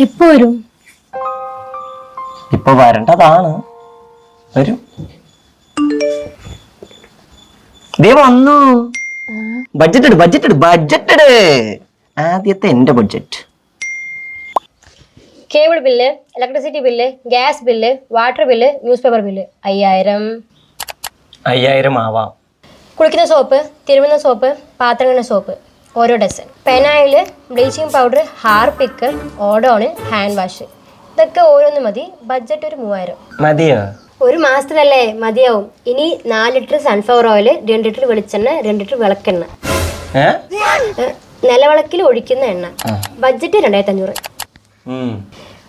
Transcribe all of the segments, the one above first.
എപ്പോ വരും? ഇപ്പൊ വരേണ്ടതാണ്. വരും. ദേ വന്നു. ബഡ്ജറ്റ് ആദ്യത്തെ എന്റെ budget. Cable bill, electricity bill, gas bill, water bill, newspaper bill 5000. 5000 ആവാം. കുളിക്കുന്ന സോപ്പ്, തിരുമുന്ന സോപ്പ്, പാത്രങ്ങളുടെ സോപ്പ് ഓരോ dozen, phenyl, bleaching powder, Harpic, Odonil, hand wash, ഇതൊക്കെ ഓരോന്ന് മതി. ബഡ്ജറ്റ് ഒരു 3000. മതിയോ? ഒരു മാസത്തിലല്ലേ, മതിയാവും. ഇനി 4 ലിറ്റർ സൺഫ്ലവർ ഓയിൽ, 2 ലിറ്റർ വെളിച്ചെണ്ണ, 2 ലിറ്റർ വിളക്കെണ്ണ, നിലവിളക്കിൽ ഒഴിക്കുന്ന എണ്ണ. ബഡ്ജറ്റ് 2500.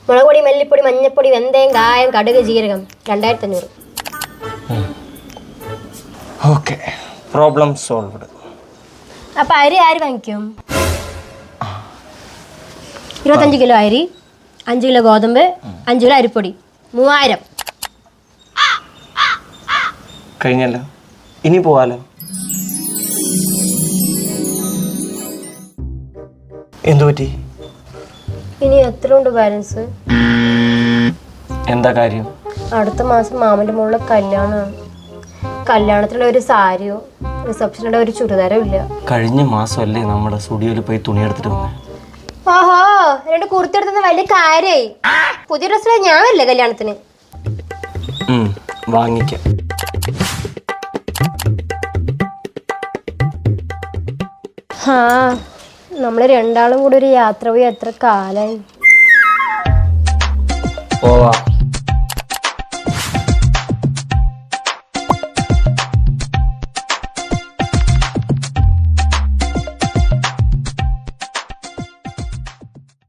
മുളക് പൊടി, മല്ലിപ്പൊടി, മഞ്ഞപ്പൊടി, വെന്തയം, കായം, കടുക്, ജീരകം 2500. Okay, problem solved. അപ്പൊ അരി ആര് വാങ്ങിക്കും? 25 കിലോ അരി, 5 കിലോ ഗോതമ്പ്, 5 കിലോ അരിപ്പൊടി, 3000. കഴിഞ്ഞല്ലോ, ഇനി പോവാലോ. എന്തു പറ്റി? ഇനി എത്ര ഉണ്ട് ബാലൻസ്? എന്താ കാര്യം? അടുത്ത മാസം മാമന്റെ മോളുടെ കല്യാണമാണ്. കല്യാണത്തിനുള്ള ഒരു സാരിയോ റിസപ്ഷനുള്ള ഒരു ചുരിദാരോ ഇല്ല. കഴിഞ്ഞ മാസമല്ലേ നമ്മുടെ സ്റ്റുഡിയോയിൽ പോയി തുണി എടുത്തിട്ട് വന്നേ. ഓഹോ, 2 കുർത്തി എടുത്തത് വലിയ കാര്യായി. പുതിയ ഡ്രസ്സിലെ ഞാനല്ലേ കല്യാണത്തിന്. വാങ്ങിക്കാം. ആ, നമ്മള് രണ്ടാളും കൂടി ഒരു യാത്ര പോയി എത്ര കാലായി. പോവാ.